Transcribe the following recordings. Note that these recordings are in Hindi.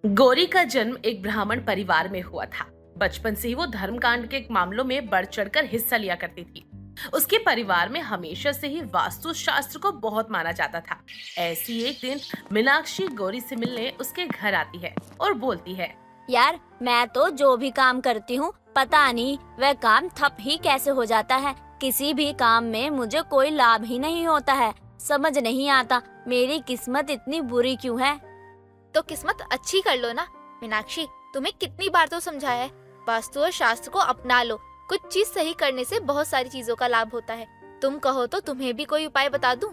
गौरी का जन्म एक ब्राह्मण परिवार में हुआ था। बचपन से ही वो धर्मकांड के मामलों में बढ़ चढ़कर हिस्सा लिया करती थी। उसके परिवार में हमेशा से ही वास्तु शास्त्र को बहुत माना जाता था। ऐसी एक दिन मीनाक्षी गौरी से मिलने उसके घर आती है और बोलती है, यार मैं तो जो भी काम करती हूँ पता नहीं वह काम ठप ही कैसे हो जाता है। किसी भी काम में मुझे कोई लाभ ही नहीं होता है। समझ नहीं आता मेरी किस्मत इतनी बुरी क्यों है। तो किस्मत अच्छी कर लो ना मीनाक्षी, तुम्हें कितनी बार तो समझाया है, वास्तु और शास्त्र को अपना लो। कुछ चीज सही करने से बहुत सारी चीजों का लाभ होता है। तुम कहो तो तुम्हें भी कोई उपाय बता दूं?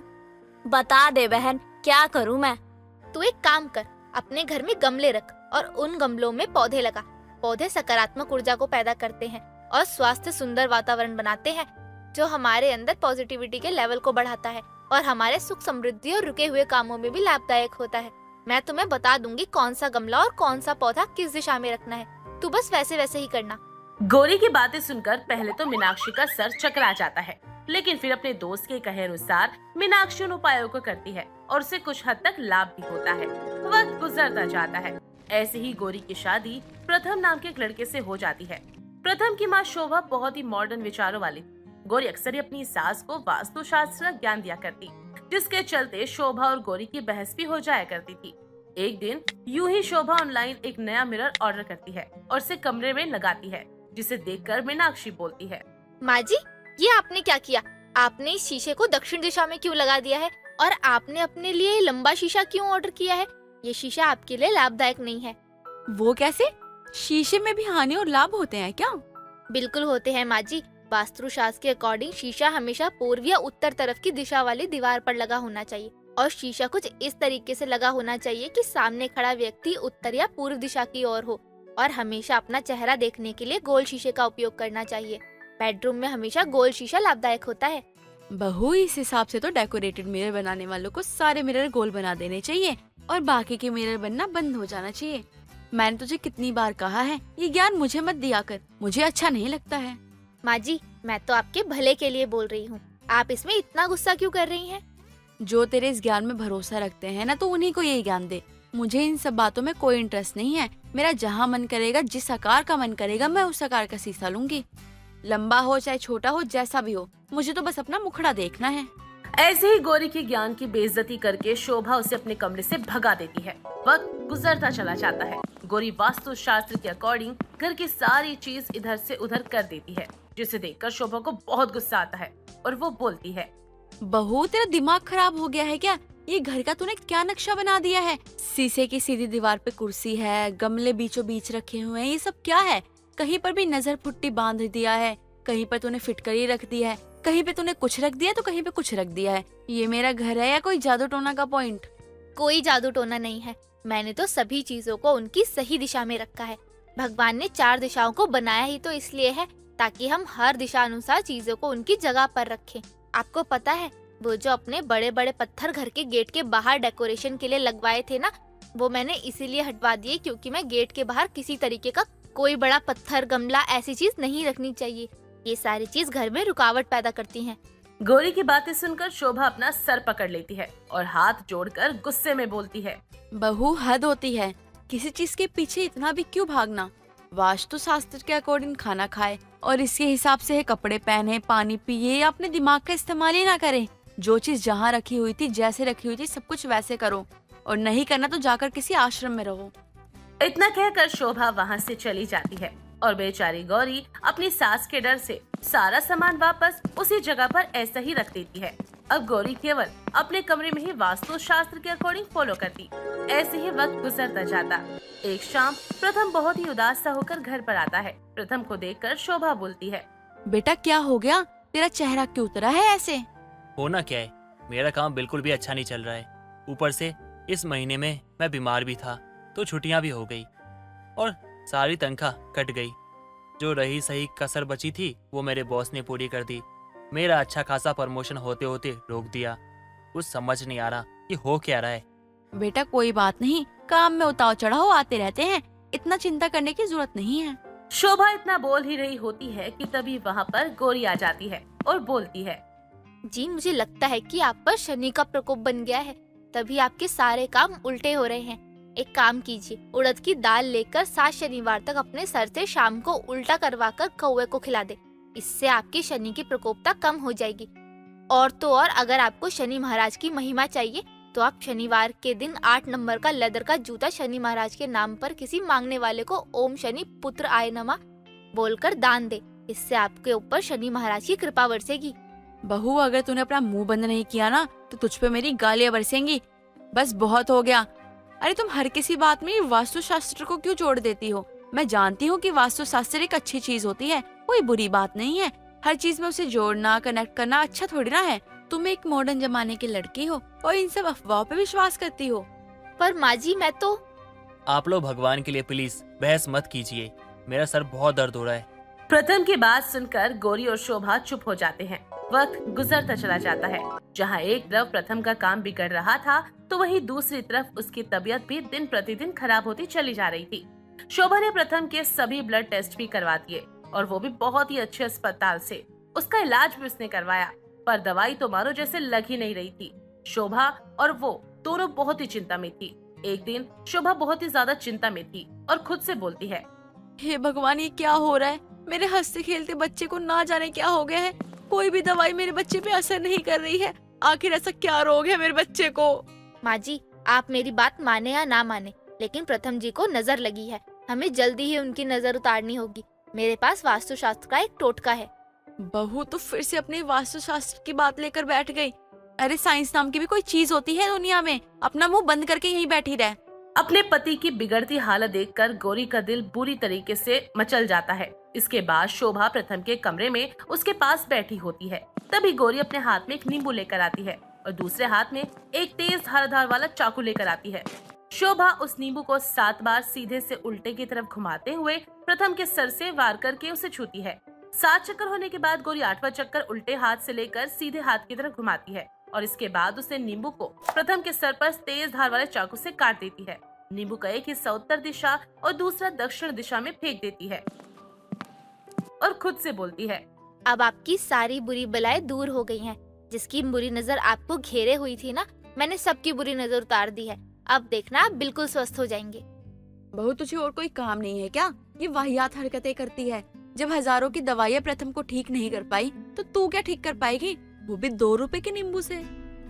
बता दे बहन, क्या करूँ मैं? तू एक काम कर, अपने घर में गमले रख और उन गमलों में पौधे लगा। पौधे सकारात्मक ऊर्जा को पैदा करते हैं और स्वास्थ्य सुंदर वातावरण बनाते हैं, जो हमारे अंदर पॉजिटिविटी के लेवल को बढ़ाता है और हमारे सुख समृद्धि और रुके हुए कामों में भी लाभदायक होता है। मैं तुम्हें बता दूंगी कौन सा गमला और कौन सा पौधा किस दिशा में रखना है, तू बस वैसे वैसे ही करना। गौरी की बातें सुनकर पहले तो मीनाक्षी का सर चकरा जाता है, लेकिन फिर अपने दोस्त के कहे अनुसार मीनाक्षी उन उपायों को करती है और उसे कुछ हद तक लाभ भी होता है। वक्त गुजरता जाता है। ऐसे ही गौरी की शादी प्रथम नाम के एक लड़के से हो जाती है। प्रथम की माँ शोभा बहुत ही मॉडर्न विचारों वाली थी। गौरी अक्सर ही अपनी सास को वास्तु शास्त्र का ज्ञान दिया करती, जिसके चलते शोभा और गौरी की बहस भी हो जाया करती थी। एक दिन यूं ही शोभा ऑनलाइन एक नया मिरर ऑर्डर करती है और उसे कमरे में लगाती है, जिसे देखकर मीनाक्षी बोलती है, माँ जी, ये आपने क्या किया? आपने इस शीशे को दक्षिण दिशा में क्यों लगा दिया है और आपने अपने लिए लंबा शीशा क्यों ऑर्डर किया है? ये शीशा आपके लिए लाभदायक नहीं है। वो कैसे? शीशे में भी हानि और लाभ होते हैं क्या? बिल्कुल होते हैं माँ जी। वास्तु शास्त्र के अकॉर्डिंग शीशा हमेशा पूर्व या उत्तर तरफ की दिशा वाली दीवार पर लगा होना चाहिए और शीशा कुछ इस तरीके से लगा होना चाहिए कि सामने खड़ा व्यक्ति उत्तर या पूर्व दिशा की ओर हो और हमेशा अपना चेहरा देखने के लिए गोल शीशे का उपयोग करना चाहिए। बेडरूम में हमेशा गोल शीशा लाभदायक होता है। बहू, इस हिसाब से तो डेकोरेटेड मिरर बनाने वालों को सारे मिरर गोल बना देने चाहिए और बाकी के मिरर बनना बंद हो जाना चाहिए। मैंने तुझे कितनी बार कहा है, ये ज्ञान मुझे मत दिया कर, मुझे अच्छा नहीं लगता है। माँ जी, मैं तो आपके भले के लिए बोल रही हूँ, आप इसमें इतना गुस्सा क्यों कर रही हैं? जो तेरे इस ज्ञान में भरोसा रखते हैं ना, तो उन्हीं को यही ज्ञान दे। मुझे इन सब बातों में कोई इंटरेस्ट नहीं है। मेरा जहाँ मन करेगा, जिस आकार का मन करेगा, मैं उस आकार का शीशा लूंगी। लंबा हो चाहे छोटा हो, जैसा भी हो, मुझे तो बस अपना मुखड़ा देखना है। ऐसे ही गौरी की ज्ञान की बेइज्जती करके शोभा उसे अपने कमरे से भगा देती है। वक्त गुजरता चला जाता है। गौरी वास्तु शास्त्र के अकॉर्डिंग घर की सारी चीज इधर से उधर कर देती है, जिसे देखकर शोभा को बहुत गुस्सा आता है और वो बोलती है, बहू, तेरा दिमाग खराब हो गया है क्या? ये घर का तूने क्या नक्शा बना दिया है? शीशे की सीधी दीवार पे कुर्सी है, गमले बीचों बीच रखे हुए हैं, ये सब क्या है? कहीं पर भी नजर फुट्टी बांध दिया है, कहीं पर तूने फिटकरी रख दिया है, कहीं पे तूने कुछ रख दिया तो कहीं पे कुछ रख दिया है। ये मेरा घर है या कोई जादू टोना का पॉइंट? कोई जादू टोना नहीं है। मैंने तो सभी चीजों को उनकी सही दिशा में रखा है। भगवान ने 4 दिशाओं को बनाया ही तो इसलिए है ताकि हम हर दिशा अनुसार चीजों को उनकी जगह पर रखें। आपको पता है, वो जो अपने बड़े बड़े पत्थर घर के गेट के बाहर डेकोरेशन के लिए लगवाए थे ना, वो मैंने इसीलिए हटवा दिए क्योंकि मैं गेट के बाहर किसी तरीके का कोई बड़ा पत्थर, गमला, ऐसी चीज नहीं रखनी चाहिए। ये सारी चीज घर में रुकावट पैदा करती हैं। गौरी की बातें सुनकर शोभा अपना सर पकड़ लेती है और हाथ जोड़कर गुस्से में बोलती है, बहू, हद होती है। किसी चीज के पीछे इतना भी क्यों भागना? वास्तु शास्त्र के अकॉर्डिंग खाना खाए और इसके हिसाब से कपड़े पहने, पानी पिए या अपने दिमाग का इस्तेमाल ही ना करें। जो चीज जहाँ रखी हुई थी, जैसे रखी हुई थी, सब कुछ वैसे करो और नहीं करना तो जाकर किसी आश्रम में रहो। इतना कहकर शोभा वहाँ से चली जाती है और बेचारी गौरी अपनी सास के डर से सारा सामान वापस उसी जगह पर ऐसा ही रख देती है। अब गौरी केवल अपने कमरे में ही वास्तु शास्त्र के अकॉर्डिंग फॉलो करती। ऐसे ही वक्त गुजरता जाता। एक शाम प्रथम बहुत ही उदास सा होकर घर पर आता है। प्रथम को देखकर शोभा बोलती है, बेटा, क्या हो गया? तेरा चेहरा क्यों उतरा है ऐसे? होना क्या है, मेरा काम बिल्कुल भी अच्छा नहीं चल रहा है। ऊपर से इस महीने में मैं बीमार भी था, तो छुट्टियां भी हो गई और सारी तनख्वाह कट गई। जो रही सही कसर बची थी वो मेरे बॉस ने पूरी कर दी। मेरा अच्छा खासा प्रमोशन होते होते रोक दिया। कुछ समझ नहीं आ रहा कि हो क्या रहा है। बेटा, कोई बात नहीं, काम में उतार चढ़ाव आते रहते हैं, इतना चिंता करने की जरूरत नहीं है। शोभा इतना बोल ही रही होती है कि तभी वहाँ पर गौरी आ जाती है और बोलती है, जी, मुझे लगता है कि आप पर शनि का प्रकोप बन गया है, तभी आपके सारे काम उल्टे हो रहे हैं। एक काम कीजिए, उड़द की दाल लेकर 7 शनिवार तक अपने सर से शाम को उल्टा करवाकर कौवे को खिला दे। इससे आपकी शनि की प्रकोपता कम हो जाएगी। और तो और अगर आपको शनि महाराज की महिमा चाहिए तो आप शनिवार के दिन 8 नंबर का लेदर का जूता शनि महाराज के नाम पर किसी मांगने वाले को ओम शनि पुत्र आय नमः बोलकर दान दे। इससे आपके ऊपर शनि महाराज की कृपा बरसेगी। बहू, अगर तूने अपना मुंह बंद नहीं किया ना तो तुझ पे मेरी गालियां बरसेंगी। बस बहुत हो गया। अरे तुम हर किसी बात में वास्तु शास्त्र को क्यों जोड़ देती हो? मैं जानती हूँ कि वास्तु शास्त्र एक अच्छी चीज होती है, कोई बुरी बात नहीं है। हर चीज में उसे जोड़ना कनेक्ट करना अच्छा थोड़ी ना है। तुम एक मॉडर्न जमाने की लड़की हो और इन सब अफवाहों पे विश्वास करती हो। पर माँ जी, मैं तो आप लोग भगवान के लिए प्लीज बहस मत कीजिए, मेरा सर बहुत दर्द हो रहा है। प्रथम की बात सुनकर गौरी और शोभा चुप हो जाते हैं। वक्त गुजरता चला जाता है। जहाँ एक तरफ प्रथम का काम बिगड़ रहा था तो वहीं दूसरी तरफ उसकी तबीयत भी दिन प्रतिदिन खराब होती चली जा रही थी। शोभा ने प्रथम के सभी ब्लड टेस्ट भी करवा दिए और वो भी बहुत ही अच्छे अस्पताल से। उसका इलाज भी उसने करवाया, पर दवाई तो मानो जैसे लग ही नहीं रही थी। शोभा और वो दोनों बहुत ही चिंता में थी। एक दिन शोभा बहुत ही ज्यादा चिंता में थी और खुद से बोलती है, हे भगवान, ये क्या हो रहा है? मेरे हंसते खेलते बच्चे को ना जाने क्या हो गया है। कोई भी दवाई मेरे बच्चे पे असर नहीं कर रही है। आखिर ऐसा क्या रोग है मेरे बच्चे को? माँ जी, आप मेरी बात माने या ना माने, लेकिन प्रथम जी को नजर लगी है। हमें जल्दी ही उनकी नजर उतारनी होगी। मेरे पास वास्तु शास्त्र का एक टोटका है। बहू तो फिर से अपने वास्तु शास्त्र की बात लेकर बैठ गई। अरे साइंस नाम की भी कोई चीज होती है दुनिया में? अपना मुंह बंद करके यहीं बैठी रह। अपने पति की बिगड़ती हालत देखकर गौरी का दिल बुरी तरीके से मचल जाता है। इसके बाद शोभा प्रथम के कमरे में उसके पास बैठी होती है। तभी गौरी अपने हाथ में एक नींबू लेकर आती है और दूसरे हाथ में एक तेज धारदार वाला चाकू लेकर आती है। शोभा उस नींबू को 7 बार सीधे से उल्टे की तरफ घुमाते हुए प्रथम के सर से वार करके उसे छूती है। 7 चक्कर होने के बाद गौरी 8वां चक्कर उल्टे हाथ से लेकर सीधे हाथ की तरफ घुमाती है और इसके बाद उसे नींबू को प्रथम के सर पर तेज धार वाले चाकू से काट देती है। नींबू का एक हिस्सा उत्तर दिशा और दूसरा दक्षिण दिशा में फेंक देती है और खुद से बोलती है, अब आपकी सारी बुरी बलाएं दूर हो गई हैं। जिसकी बुरी नजर आपको घेरे हुई थी ना, मैंने सबकी बुरी नजर उतार दी है। अब देखना, आप बिल्कुल स्वस्थ हो जाएंगे। बहू, तुझे और कोई काम नहीं है क्या? ये वाहियात हरकतें करती है। जब हजारों की दवाइयाँ प्रथम को ठीक नहीं कर पाई तो तू क्या ठीक कर पाएगी, वो भी 2 रुपए के नींबू से?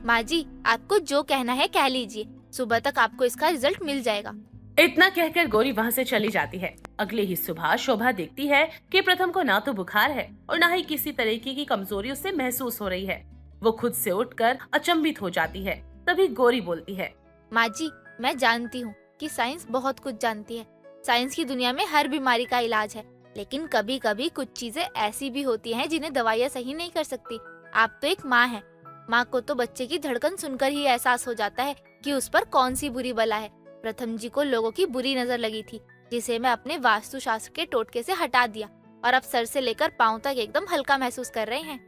माँ जी, आपको जो कहना है कह लीजिए। सुबह तक आपको इसका रिजल्ट मिल जाएगा। इतना कहकर गौरी वहाँ से चली जाती है। अगले ही सुबह शोभा देखती है कि प्रथम को ना तो बुखार है और ना ही किसी तरीके की कमजोरी उसे महसूस हो रही है। वो खुद से उठकर अचंभित हो जाती है। तभी गौरी बोलती है, माँ जी, मैं जानती हूँ कि साइंस बहुत कुछ जानती है। साइंस की दुनिया में हर बीमारी का इलाज है, लेकिन कभी कभी कुछ चीजें ऐसी भी होती हैं जिन्हें दवाइयाँ सही नहीं कर सकती। आप तो एक माँ है। माँ को तो बच्चे की धड़कन सुनकर ही एहसास हो जाता है कि उस पर कौन सी बुरी बला है। प्रथम जी को लोगों की बुरी नजर लगी थी, जिसे मैं अपने वास्तु शास्त्र के टोटके से हटा दिया और अब सर से लेकर पाँव तक एकदम हल्का महसूस कर रहे हैं।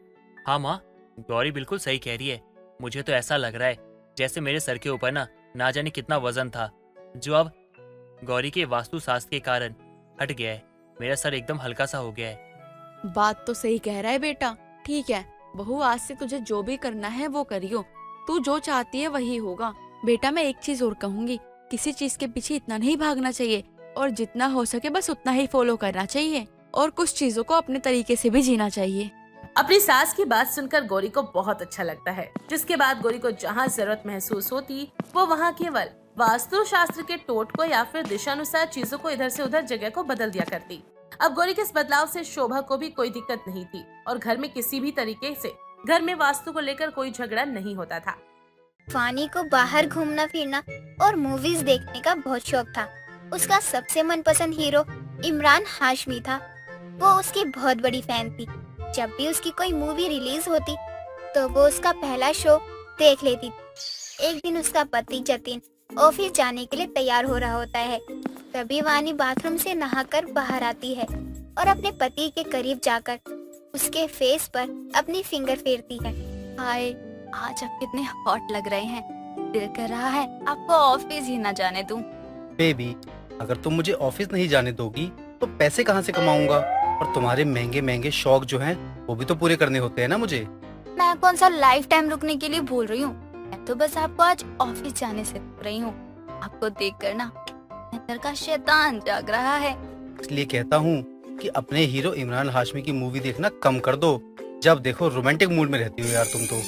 हाँ माँ, गौरी बिल्कुल सही कह रही है। मुझे तो ऐसा लग रहा है जैसे मेरे सर के ऊपर ना जाने कितना वजन था, जो अब गौरी के वास्तु शास्त्र के कारण हट गया है। मेरा सर एकदम हल्का सा हो गया है। बात तो सही कह रहा है बेटा। ठीक है बहू, आज से तुझे जो भी करना है वो करियो। तू जो चाहती है वही होगा। बेटा, मैं एक चीज और कहूंगी, किसी चीज के पीछे इतना नहीं भागना चाहिए और जितना हो सके बस उतना ही फॉलो करना चाहिए और कुछ चीजों को अपने तरीके से भी जीना चाहिए। अपनी सास की बात सुनकर गौरी को बहुत अच्छा लगता है। जिसके बाद गौरी को जहाँ जरूरत महसूस होती वो वहाँ केवल वास्तु शास्त्र के टोटको या फिर दिशानुसार चीजों को इधर से उधर जगह को बदल दिया करती। अब गौरी के इस बदलाव से शोभा को भी कोई दिक्कत नहीं थी और घर में किसी भी तरीके से घर में वास्तु को लेकर कोई झगड़ा नहीं होता था। फानी को बाहर घूमना फिरना और मूवीज देखने का बहुत शौक था। उसका सबसे मनपसंद हीरो इमरान हाशमी था। वो उसकी बहुत बड़ी फैन थी। जब भी उसकी कोई मूवी रिलीज होती तो वो उसका पहला शो देख लेती। एक दिन उसका पति जतिन ऑफिस जाने के लिए तैयार हो रहा होता है। तभी वानी बाथरूम से नहाकर बाहर आती है और अपने पति के करीब जाकर उसके फेस पर अपनी फिंगर फेरती है। हाय, आज आप कितने हॉट लग रहे हैं। दिल कर रहा है आपको ऑफिस ही ना जाने दूं। बेबी, अगर तुम मुझे ऑफिस नहीं जाने दोगी तो पैसे कहाँ से कमाऊंगा? और तुम्हारे महंगे महंगे शौक जो हैं वो भी तो पूरे करने होते हैं ना मुझे। मैं कौन सा लाइफ टाइम रुकने के लिए बोल रही हूँ। मैं तो बस आपको आज ऑफिस जाने से रोक रही हूँ। आपको देखकर ना अंदर का शैतान जाग रहा है। इसलिए कहता हूँ कि अपने हीरो इमरान हाशमी की मूवी देखना कम कर दो। जब देखो रोमांटिक मूड में रहती हो यार तुम तो।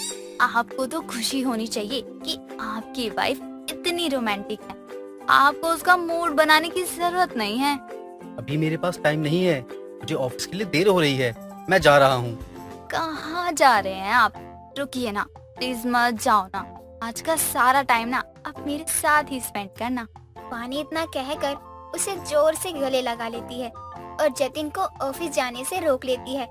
आपको तो खुशी होनी चाहिए कि आपकी वाइफ इतनी रोमांटिक है। आपको उसका मूड बनाने की जरूरत नहीं है। अभी मेरे पास टाइम नहीं है, मुझे ऑफिस के लिए देर हो रही है, मैं जा रहा हूँ। कहाँ जा रहे हैं आप? रुकिए ना, प्लीज मत जाओ ना। आज का सारा टाइम ना आप मेरे साथ ही स्पेंड करना। वानी इतना कहकर उसे जोर से गले लगा लेती है और जतिन को ऑफिस जाने से रोक लेती है।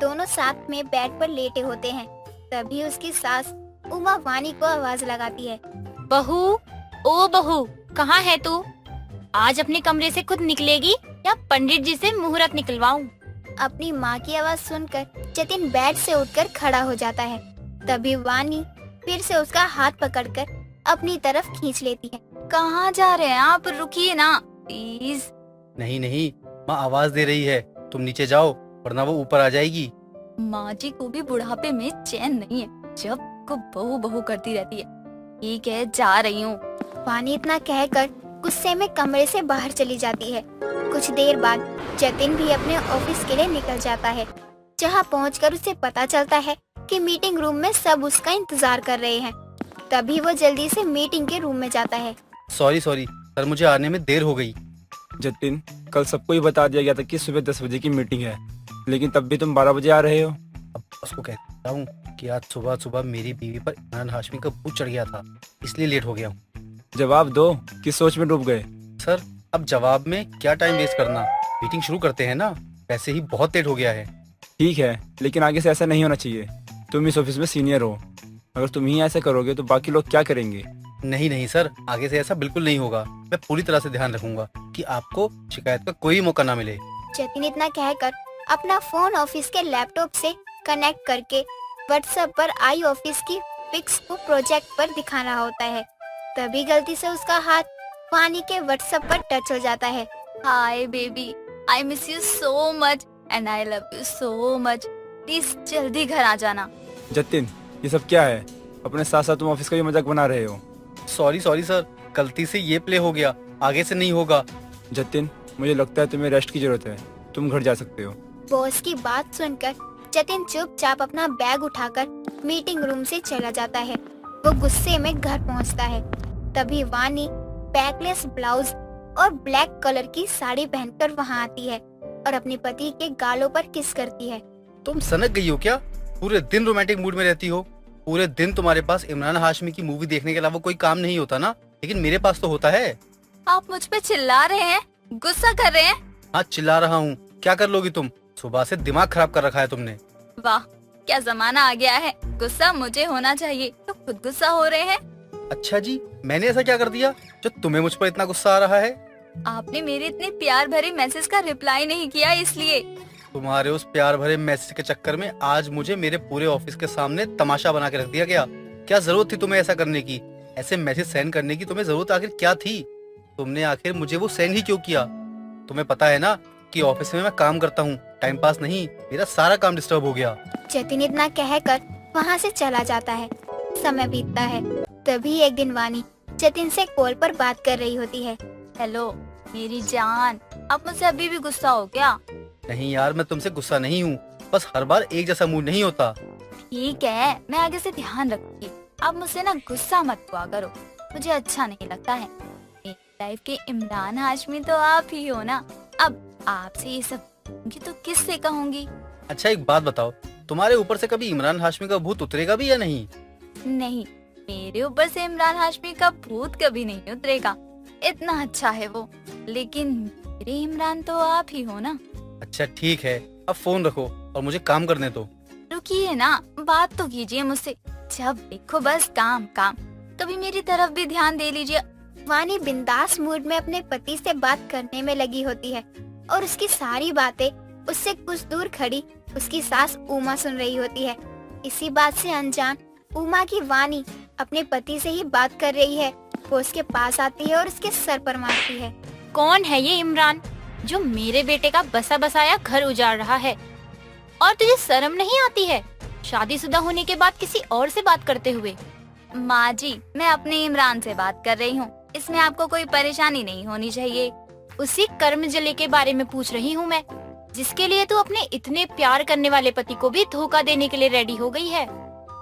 दोनों साथ में बेड पर लेटे होते हैं। तभी उसकी सास उमा वानी को आवाज लगाती है। बहू, ओ बहू, कहाँ है तू? आज अपने कमरे से खुद निकलेगी या पंडित जी से मुहूर्त निकलवाऊं? अपनी माँ की आवाज सुनकर जतिन बेड से उठकर खड़ा हो जाता है। तभी वानी फिर से उसका हाथ पकड़कर अपनी तरफ खींच लेती है। कहाँ जा रहे हैं आप? रुकिए ना प्लीज। नहीं नहीं, माँ आवाज दे रही है, तुम नीचे जाओ वरना वो ऊपर आ जाएगी। माँ जी को भी बुढ़ापे में चैन नहीं है, जब को बहू बहू करती रहती है। ठीक है, जा रही हूँ। वानी इतना कहकर गुस्से में कमरे से बाहर चली जाती है। कुछ देर बाद जतिन भी अपने ऑफिस के लिए निकल जाता है, जहाँ पहुंचकर उसे पता चलता है कि मीटिंग रूम में सब उसका इंतजार कर रहे हैं। तभी वो जल्दी से मीटिंग के रूम में जाता है। सॉरी सर, मुझे आने में देर हो गई। जतिन, कल सबको ही बता दिया गया था कि सुबह 10 बजे की मीटिंग है, लेकिन तब भी तुम 12 बजे आ रहे हो। अब उसको कहता हूँ कि आज सुबह सुबह मेरी बीवी पर इमरान हाशमी का भूत चढ़ गया था, इसलिए लेट हो गया हूँ। जवाब दो, किस सोच में डूब गए? सर, अब जवाब में क्या टाइम वेस्ट करना, मीटिंग शुरू करते हैं ना, वैसे ही बहुत लेट हो गया है। ठीक है, लेकिन आगे से ऐसा नहीं होना चाहिए। तुम इस ऑफिस में सीनियर हो, अगर तुम ही ऐसे करोगे तो बाकी लोग क्या करेंगे? नहीं नहीं सर, आगे से ऐसा बिल्कुल नहीं होगा। मैं पूरी तरह से ध्यान रखूंगा कि आपको शिकायत का कोई मौका ना मिले। जतिन इतना कहकर अपना फोन ऑफिस के लैपटॉप से कनेक्ट करके व्हाट्सएप पर आई ऑफिस की पिक्स को प्रोजेक्ट पर दिखा रहा होता है। तभी गलती से उसका हाथ वानी के व्हाट्सएप पर टच हो जाता है। Hi baby, I miss you so much and I love you so much. Please जल्दी घर आ जाना। जतिन, ये सब क्या है? अपने साथ साथ तुम ऑफिस का भी मजाक बना रहे हो। सॉरी सर, गलती से ये प्ले हो गया, आगे से नहीं होगा। जतिन, मुझे लगता है तुम्हें रेस्ट की जरूरत है, तुम घर जा सकते हो। बॉस की बात सुनकर जतिन चुपचाप अपना बैग उठाकर मीटिंग रूम से चला जाता है। वो गुस्से में घर पहुंचता है। तभी वानी बैकलेस ब्लाउज और ब्लैक कलर की साड़ी पहनकर वहां आती है और अपने पति के गालों पर किस करती है। तुम सनक गई हो क्या? पूरे दिन रोमांटिक मूड में रहती हो। पूरे दिन तुम्हारे पास इमरान हाशमी की मूवी देखने के अलावा कोई काम नहीं होता ना, लेकिन मेरे पास तो होता है। आप मुझ पे चिल्ला रहे हैं, गुस्सा कर रहे हैं? हाँ, चिल्ला रहा हूँ। क्या कर लोगी तुम? सुबह से दिमाग खराब कर रखा है तुमने। वाह, क्या जमाना आ गया है। गुस्सा मुझे होना चाहिए तो खुद गुस्सा हो रहे हैं। अच्छा जी, मैंने ऐसा क्या कर दिया जो तुम्हें मुझ पर इतना गुस्सा आ रहा है? आपने मेरे इतने प्यार भरे मैसेज का रिप्लाई नहीं किया, इसलिए। तुम्हारे उस प्यार भरे मैसेज के चक्कर में आज मुझे मेरे पूरे ऑफिस के सामने तमाशा बना के रख दिया गया। क्या जरूरत थी तुम्हें ऐसा करने की? ऐसे मैसेज सेंड करने की तुम्हें जरूरत आखिर क्या थी? तुमने आखिर मुझे वो सेंड ही क्यों किया? तुम्हें पता है ना कि ऑफिस में मैं काम करता हूँ, टाइम पास नहीं, मेरा सारा काम डिस्टर्ब हो गया। जतिन इतना कहकर वहाँ से चला जाता है। समय बीतता है। तभी एक दिन वानी जतिन से कॉल पर बात कर रही होती है। हेलो मेरी जान, आप मुझसे अभी भी गुस्सा हो क्या? नहीं यार, मैं तुमसे गुस्सा नहीं हूँ, बस हर बार एक जैसा मूड नहीं होता। ठीक है, मैं आगे से ध्यान रखूंगी। आप मुझसे ना गुस्सा मत हुआ करो, मुझे अच्छा नहीं लगता है। मेरी लाइफ के इमरान हाशमी तो आप ही हो ना। अब आपसे ये सब कहूंगी तो किससे कहूंगी? अच्छा एक बात बताओ, तुम्हारे ऊपर से कभी इमरान हाशमी का भूत उतरेगा भी या नहीं? नहीं, मेरे ऊपर से इमरान हाशमी का भूत कभी नहीं उतरेगा। इतना अच्छा है वो, लेकिन मेरे इमरान तो आप ही हो ना। अच्छा ठीक है, अब फोन रखो और मुझे काम करने दो। रुकिए ना, बात तो कीजिए मुझसे। जब देखो बस काम काम, कभी मेरी तरफ भी ध्यान दे लीजिए। वानी बिंदास मूड में अपने पति से बात करने में लगी होती है और उसकी सारी बातें उससे कुछ दूर खड़ी उसकी सास उमा सुन रही होती है। इसी बात से अनजान उमा की वानी अपने पति से ही बात कर रही है। वो उसके पास आती है और उसके सर पर मारती है। कौन है ये इमरान जो मेरे बेटे का बसा बसाया घर उजाड़ रहा है? और तुझे शर्म नहीं आती है शादीशुदा होने के बाद किसी और से बात करते हुए? माँ जी, मैं अपने इमरान से बात कर रही हूँ, इसमें आपको कोई परेशानी नहीं होनी चाहिए। उसी कर्मजले के बारे में पूछ रही हूँ मैं, जिसके लिए तू अपने इतने प्यार करने वाले पति को भी धोखा देने के लिए रेडी हो गई है।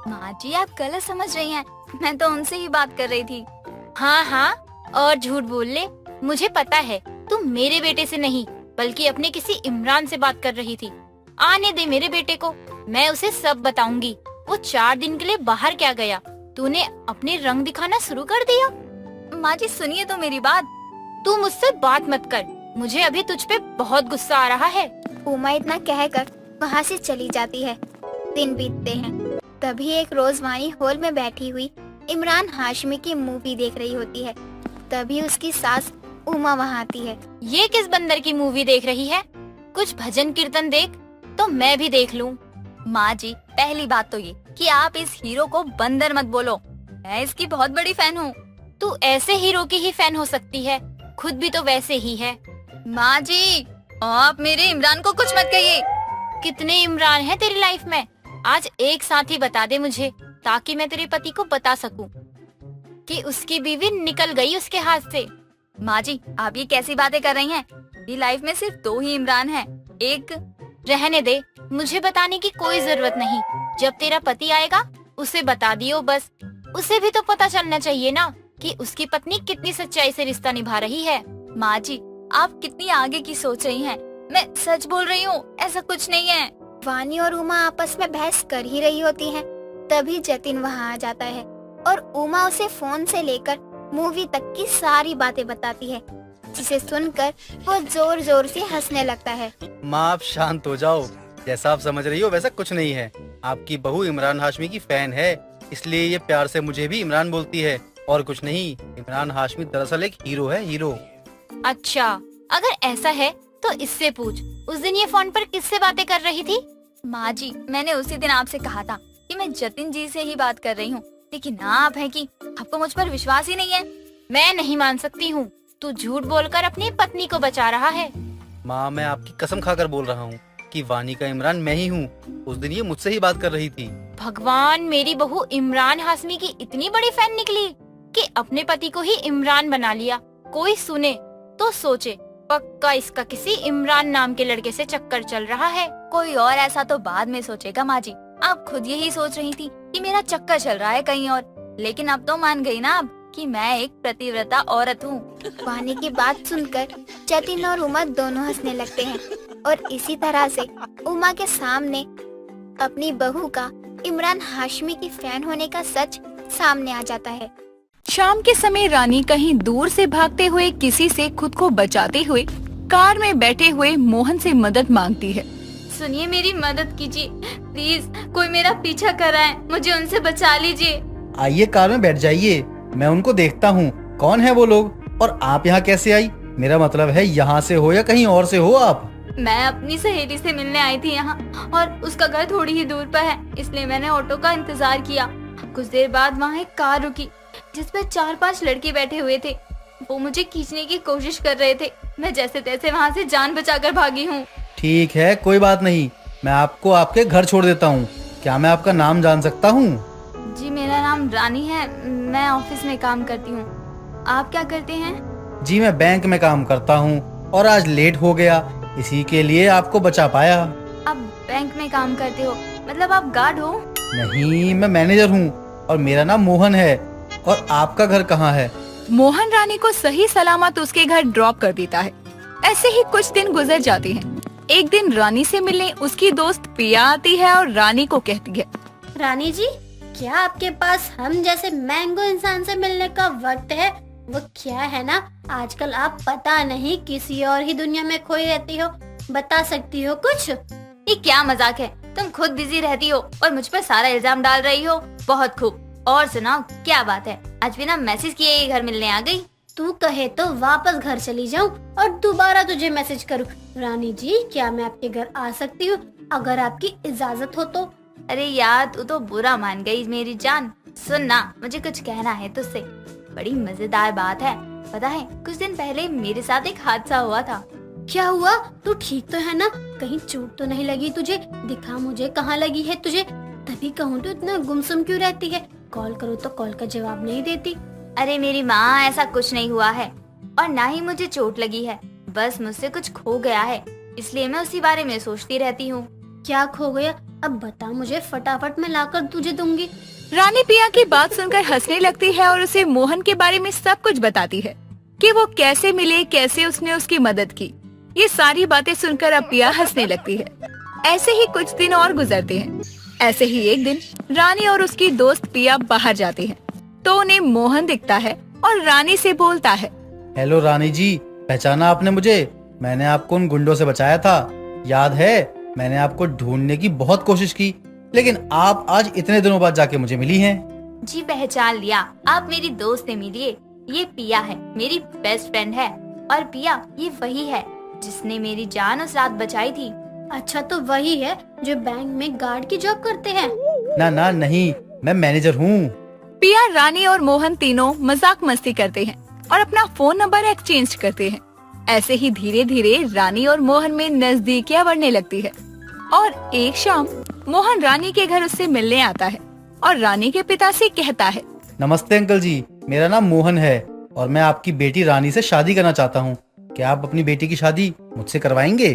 माँ जी आप गलत समझ रही हैं, मैं तो उनसे ही बात कर रही थी। हाँ हाँ, और झूठ बोल ले, मुझे पता है तू मेरे बेटे से नहीं बल्कि अपने किसी इमरान से बात कर रही थी। आने दे मेरे बेटे को, मैं उसे सब बताऊंगी। वो 4 दिन के लिए बाहर क्या गया, तूने अपने रंग दिखाना शुरू कर दिया। माँ जी सुनिए तो मेरी बात। तू मुझसे बात मत कर, मुझे अभी तुझ पे बहुत गुस्सा आ रहा है। उमा इतना कहकर वहाँ से चली जाती है। दिन बीतते हैं, तभी एक रोज वानी हॉल में बैठी हुई इमरान हाशमी की मूवी देख रही होती है। तभी उसकी सास उमा वहाँ आती है। ये किस बंदर की मूवी देख रही है? कुछ भजन कीर्तन देख तो मैं भी देख लूं। माँ जी पहली बात तो ये कि आप इस हीरो को बंदर मत बोलो, मैं इसकी बहुत बड़ी फैन हूँ। तू ऐसे हीरो की ही फैन हो सकती है, खुद भी तो वैसे ही है। माँ जी आप मेरे इमरान को कुछ मत कहिए। कितने इमरान हैं तेरी लाइफ में? आज एक साथ ही बता दे मुझे, ताकि मैं तेरे पति को बता सकूं कि उसकी बीवी निकल गई उसके हाथ से। माँ जी आप ये कैसी बातें कर रही हैं? मेरी लाइफ में सिर्फ 2 ही इमरान हैं। एक रहने दे, मुझे बताने की कोई जरूरत नहीं। जब तेरा पति आएगा उसे बता दियो बस। उसे भी तो पता चलना चाहिए ना कि उसकी पत्नी कितनी सच्चाई से रिश्ता निभा रही है। माँ जी आप कितनी आगे की सोच रही हैं, मैं सच बोल रही हूँ, ऐसा कुछ नहीं है। वानी और उमा आपस में बहस कर ही रही होती हैं। तभी जतिन वहाँ आ जाता है और उमा उसे फोन से लेकर मूवी तक की सारी बातें बताती है, जिसे सुनकर वो जोर जोर से हंसने लगता है। माँ आप शांत हो जाओ, जैसा आप समझ रही हो वैसा कुछ नहीं है। आपकी बहू इमरान हाशमी की फैन है, इसलिए ये प्यार से मुझे भी इमरान बोलती है, और कुछ नहीं। इमरान हाशमी दरअसल एक हीरो है, हीरो। अच्छा, अगर ऐसा है तो इससे पूछ, उस दिन ये फोन पर किससे बातें कर रही थी? माँ जी मैंने उसी दिन आपसे कहा था कि मैं जतिन जी से ही बात कर रही हूँ, लेकिन ना आप है कि आपको मुझ पर विश्वास ही नहीं है। मैं नहीं मान सकती हूँ, तू झूठ बोलकर अपनी पत्नी को बचा रहा है। माँ मैं आपकी कसम खाकर बोल रहा हूँ कि वानी का इमरान मैं ही हूँ। उस दिन ये मुझसे ही बात कर रही थी। भगवान, मेरी बहू इमरान हाशमी की इतनी बड़ी फैन निकली कि अपने पति को ही इमरान बना लिया। कोई सुने तो सोचे पक्का इसका किसी इमरान नाम के लड़के से चक्कर चल रहा है। कोई और ऐसा तो बाद में सोचेगा माँ जी, आप खुद यही सोच रही थी कि मेरा चक्कर चल रहा है कहीं और, लेकिन अब तो मान गई ना आप कि मैं एक प्रतिव्रता औरत हूँ। वानी की बात सुनकर जतिन और उमा दोनों हंसने लगते हैं और इसी तरह से उमा के सामने अपनी बहू का इमरान हाशमी की फैन होने का सच सामने आ जाता है। शाम के समय रानी कहीं दूर से भागते हुए किसी से खुद को बचाते हुए कार में बैठे हुए मोहन से मदद मांगती है। सुनिए, मेरी मदद कीजिए प्लीज, कोई मेरा पीछा कर रहा है, मुझे उनसे बचा लीजिए। आइए कार में बैठ जाइए, मैं उनको देखता हूँ कौन है वो लोग, और आप यहाँ कैसे आई? मेरा मतलब है यहाँ से हो या कहीं और से हो आप? मैं अपनी सहेली से मिलने आई थी यहाँ, और उसका घर थोड़ी ही दूर पर है, इसलिए मैंने ऑटो का इंतजार किया। कुछ देर बाद वहाँ एक कार रुकी जिसपे 4-5 लड़के बैठे हुए थे। वो मुझे खींचने की कोशिश कर रहे थे, मैं जैसे तैसे वहाँ से जान बचाकर भागी हूँ। ठीक है, कोई बात नहीं, मैं आपको आपके घर छोड़ देता हूँ। क्या मैं आपका नाम जान सकता हूँ? जी मेरा नाम रानी है, मैं ऑफिस में काम करती हूँ। आप क्या करते हैं? जी मैं बैंक में काम करता हूँ और आज लेट हो गया, इसी के लिए आपको बचा पाया। आप बैंक में काम करते हो, मतलब आप गार्ड हो? नहीं, मैं मैनेजर हूँ और मेरा नाम मोहन है। और आपका घर कहाँ है? मोहन रानी को सही सलामत उसके घर ड्रॉप कर देता है। ऐसे ही कुछ दिन गुजर जाते हैं। एक दिन रानी से मिलने उसकी दोस्त पिया आती है और रानी को कहती है, रानी जी, क्या आपके पास हम जैसे मैंगो इंसान से मिलने का वक्त है? वो क्या है ना, आजकल आप पता नहीं किसी और ही दुनिया में खोई रहती हो, बता सकती हो कुछ? ये क्या मजाक है? तुम खुद बिजी रहती हो और मुझ पर सारा इल्जाम डाल रही हो। बहुत खूब, और सुनाओ क्या बात है? आज बिना मैसेज किए ही घर मिलने आ गई। तू कहे तो वापस घर चली जाऊं और दोबारा तुझे मैसेज करूं। रानी जी, क्या मैं आपके घर आ सकती हूँ अगर आपकी इजाजत हो तो? अरे यार, तू तो बुरा मान गई मेरी जान। सुन ना, मुझे कुछ कहना है तुझसे, बड़ी मजेदार बात है। पता है, कुछ दिन पहले मेरे साथ एक हादसा हुआ था। क्या हुआ? तू ठीक तो है ना? कहीं चोट तो नहीं लगी तुझे? दिखा मुझे कहाँ लगी है तुझे। तभी कहूँ तो इतना गुमसुम क्यों रहती है? कॉल करो तो कॉल का जवाब नहीं देती। अरे मेरी माँ, ऐसा कुछ नहीं हुआ है और ना ही मुझे चोट लगी है। बस मुझसे कुछ खो गया है, इसलिए मैं उसी बारे में सोचती रहती हूँ। क्या खो गया? अब बता मुझे, फटाफट मैं लाकर तुझे दूंगी। रानी पिया की बात सुनकर हंसने लगती है और उसे मोहन के बारे में सब कुछ बताती है कि वो कैसे मिले, कैसे उसने उसकी मदद की। ये सारी बातें सुनकर अब पिया हंसने लगती है। ऐसे ही कुछ दिन और गुजरते हैं। ऐसे ही एक दिन रानी और उसकी दोस्त पिया बाहर जाती हैं, तो उन्हें मोहन दिखता है और रानी से बोलता है। हेलो रानी जी, पहचाना आपने मुझे? मैंने आपको उन गुंडों से बचाया था, याद है? मैंने आपको ढूंढने की बहुत कोशिश की, लेकिन आप आज इतने दिनों बाद जाके मुझे मिली हैं। जी पहचान लिया, आप मेरी दोस्त से मिलिए। ये पिया है, मेरी बेस्ट फ्रेंड है। और पिया, ये वही है जिसने मेरी जान उस रात बचाई थी। अच्छा, तो वही है जो बैंक में गार्ड की जॉब करते हैं? ना ना नहीं, मैं मैनेजर हूँ। पिया, रानी और मोहन तीनों मजाक मस्ती करते हैं और अपना फोन नंबर एक्सचेंज करते हैं। ऐसे ही धीरे धीरे रानी और मोहन में नजदीकियां बढ़ने लगती है और एक शाम मोहन रानी के घर उससे मिलने आता है और रानी के पिता से कहता है। नमस्ते अंकल जी, मेरा नाम मोहन है और मैं आपकी बेटी रानी से शादी करना चाहता हूँ। क्या आप अपनी बेटी की शादी मुझसे करवाएंगे?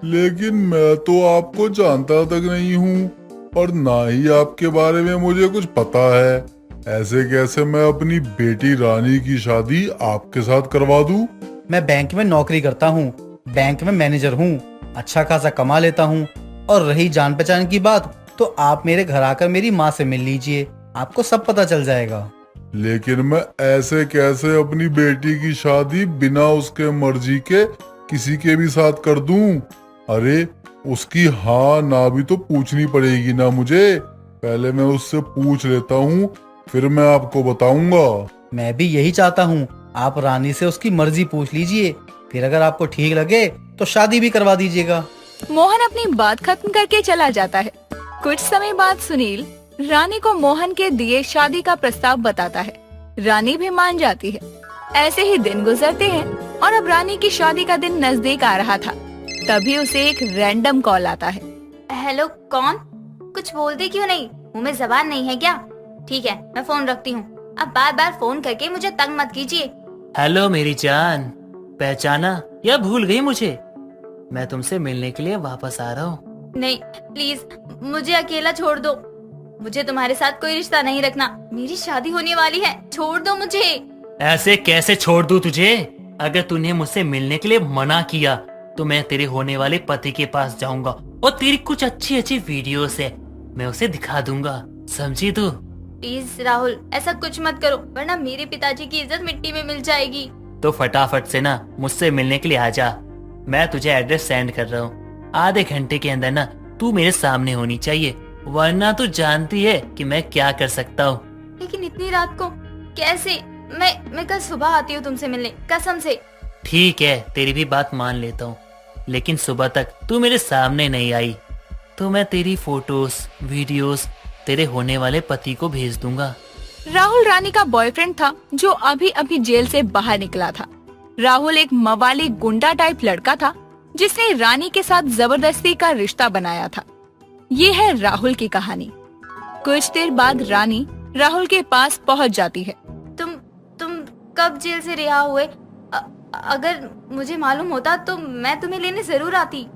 लेकिन मैं तो आपको जानता तक नहीं हूँ और ना ही आपके बारे में मुझे कुछ पता है। ऐसे कैसे मैं अपनी बेटी रानी की शादी आपके साथ करवा दूँ? मैं बैंक में नौकरी करता हूँ, बैंक में मैनेजर हूँ, अच्छा खासा कमा लेता हूँ। और रही जान पहचान की बात, तो आप मेरे घर आकर मेरी माँ से मिल लीजिए, आपको सब पता चल जाएगा। लेकिन मैं ऐसे कैसे अपनी बेटी की शादी बिना उसके मर्जी के किसी के भी साथ कर दूं? अरे उसकी हाँ ना भी तो पूछनी पड़ेगी ना मुझे। पहले मैं उससे पूछ लेता हूँ, फिर मैं आपको बताऊंगा। मैं भी यही चाहता हूँ, आप रानी से उसकी मर्जी पूछ लीजिए, फिर अगर आपको ठीक लगे तो शादी भी करवा दीजिएगा। मोहन अपनी बात खत्म करके चला जाता है। कुछ समय बाद सुनील रानी को मोहन के दिए शादी का प्रस्ताव बताता है। रानी भी मान जाती है। ऐसे ही दिन गुजरते हैं और अब रानी की शादी का दिन नजदीक आ रहा था। तभी उसे एक रैंडम कॉल आता है। हेलो, कौन? कुछ बोलते क्यों नहीं? मुंह में जबान नहीं है क्या? ठीक है, मैं फोन रखती हूँ। अब बार बार फोन करके मुझे तंग मत कीजिए। हेलो मेरी जान, पहचाना या भूल गई मुझे? मैं तुमसे मिलने के लिए वापस आ रहा हूँ। नहीं, प्लीज मुझे अकेला छोड़ दो। मुझे तुम्हारे साथ कोई रिश्ता नहीं रखना। मेरी शादी होने वाली है, छोड़ दो मुझे। ऐसे कैसे छोड़ दूं तुझे? अगर तूने मुझसे मिलने के लिए मना किया तो मैं तेरे होने वाले पति के पास जाऊंगा और तेरी कुछ अच्छी अच्छी वीडियोस है, मैं उसे दिखा दूंगा, समझी तू? प्लीज राहुल, ऐसा कुछ मत करो, वरना मेरे पिताजी की इज्जत मिट्टी में मिल जाएगी। तो फटाफट से ना मुझसे मिलने के लिए आ जा। मैं तुझे एड्रेस सेंड कर रहा हूँ। आधे घंटे के अंदर ना तू मेरे सामने होनी चाहिए, वरना तू जानती है कि मैं क्या कर सकता हूँ। लेकिन इतनी रात को कैसे? मैं कल सुबह आती हूँ तुमसे मिलने, कसम से। ठीक है, तेरी भी बात मान लेता हूँ, लेकिन सुबह तक तू मेरे सामने नहीं आई तो मैं तेरी फोटोज वीडियोस तेरे होने वाले पति को भेज दूंगा। राहुल रानी का बॉयफ्रेंड था जो अभी अभी जेल से बाहर निकला था। राहुल एक मवाली गुंडा टाइप लड़का था जिसने रानी के साथ जबरदस्ती का रिश्ता बनाया था। ये है राहुल की कहानी। कुछ देर बाद रानी राहुल के पास पहुंच जाती है। तुम कब जेल से रिहा हुए? अगर मुझे मालूम होता तो मैं तुम्हें लेने जरूर आती।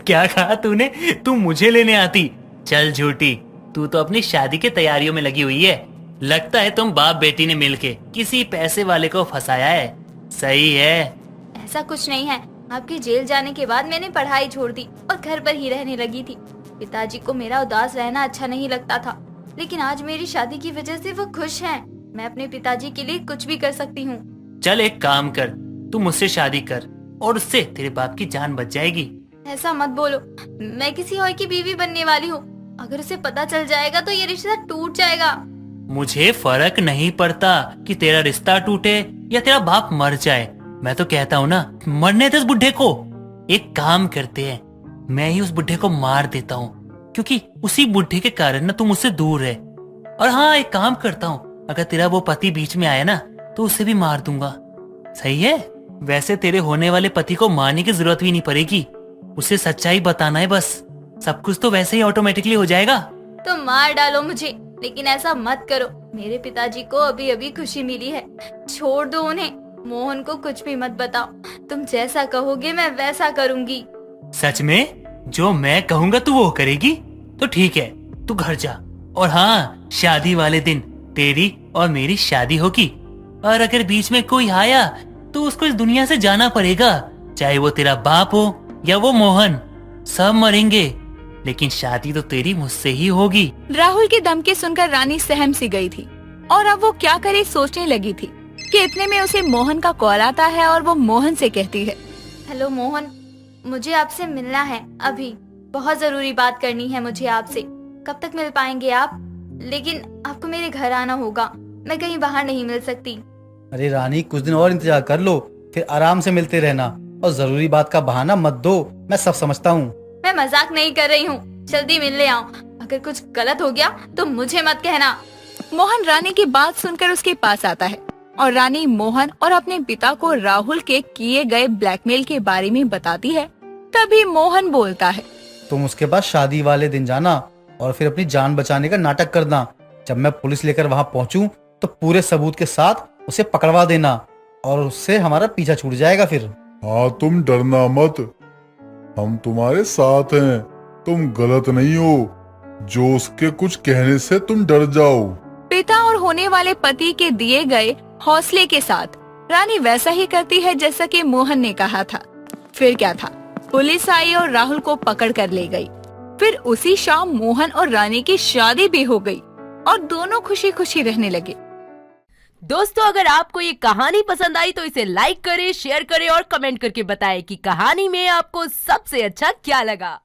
क्या कहा तूने? तू मुझे लेने आती? चल झूठी, तू तो अपनी शादी की तैयारियों में लगी हुई है। लगता है तुम बाप बेटी ने मिलके किसी पैसे वाले को फंसाया है। सही है? ऐसा कुछ नहीं है। आपके जेल जाने के बाद मैंने पढ़ाई छोड़ दी और घर पर ही रहने लगी थी। पिताजी को मेरा उदास रहना अच्छा नहीं लगता था, लेकिन आज मेरी शादी की वजह से वो खुश हैं। मैं अपने पिताजी के लिए कुछ भी कर सकती हूँ। चल एक काम कर, तू मुझसे शादी कर और उससे तेरे बाप की जान बच जाएगी। ऐसा मत बोलो, मैं किसी और की बीवी बनने वाली हूँ। अगर उसे पता चल जाएगा तो ये रिश्ता टूट जाएगा। मुझे फर्क नहीं पड़ता कि तेरा रिश्ता टूटे या तेरा बाप मर जाए। मैं तो कहता हूँ ना, मरने दे उस बुढ़े को। एक काम करते हैं, मैं ही उस बुढ़े को मार देता हूँ, क्योंकि उसी बुढ़े के कारण ना तू मुझसे दूर है। और हाँ, एक काम करता हूँ, अगर तेरा वो पति बीच में आया ना तो उसे भी मार दूंगा। सही है? वैसे तेरे होने वाले पति को मारने की जरूरत भी नहीं पड़ेगी, उसे सच्चाई बताना है बस। सब कुछ तो वैसे ही ऑटोमेटिकली हो जाएगा। तो मार डालो मुझे, लेकिन ऐसा मत करो। मेरे पिताजी को अभी अभी खुशी मिली है, छोड़ दो उन्हें। मोहन को कुछ भी मत बताओ, तुम जैसा कहोगे मैं वैसा करूंगी। सच में? जो मैं कहूँगा तू वो करेगी? तो ठीक है, तू घर जा। और हाँ, शादी वाले दिन तेरी और मेरी शादी होगी, और अगर बीच में कोई आया तो उसको इस दुनिया से जाना पड़ेगा। चाहे वो तेरा बाप हो या वो मोहन, सब मरेंगे, लेकिन शादी तो तेरी मुझसे ही होगी। राहुल की धमकी सुनकर रानी सहम सी गई थी और अब वो क्या करे सोचने लगी थी कि इतने में उसे मोहन का कॉल आता है और वो मोहन से कहती है, हेलो मोहन, मुझे आपसे मिलना है, अभी बहुत जरूरी बात करनी है मुझे आपसे। कब तक मिल पाएंगे आप? लेकिन आपको मेरे घर आना होगा, मैं कहीं बाहर नहीं मिल सकती। अरे रानी, कुछ दिन और इंतजार कर लो, फिर आराम से मिलते रहना, और जरूरी बात का बहाना मत दो, मैं सब समझता हूँ। मैं मजाक नहीं कर रही हूँ, जल्दी मिलने आओ। अगर कुछ गलत हो गया तो मुझे मत कहना। मोहन रानी की बात सुनकर उसके पास आता है और रानी मोहन और अपने पिता को राहुल के किए गए ब्लैकमेल के बारे में बताती है। तभी मोहन बोलता है, तुम उसके पास शादी वाले दिन जाना और फिर अपनी जान बचाने का नाटक करना। जब मैं पुलिस लेकर वहाँ पहुँचूं तो पूरे सबूत के साथ उसे पकड़वा देना, और उससे हमारा पीछा छूट जाएगा फिर। हाँ, तुम डरना मत, हम तुम्हारे साथ हैं, तुम गलत नहीं हो जो उसके कुछ कहने से तुम डर जाओ। पिता और होने वाले पति के दिए गए हौसले के साथ रानी वैसा ही करती है जैसा कि मोहन ने कहा था। फिर क्या था, पुलिस आई और राहुल को पकड़ कर ले गई। फिर उसी शाम मोहन और रानी की शादी भी हो गई और दोनों खुशी खुशी रहने लगे। दोस्तों, अगर आपको ये कहानी पसंद आई तो इसे लाइक करें, शेयर करें और कमेंट करके बताएं कि कहानी में आपको सबसे अच्छा क्या लगा।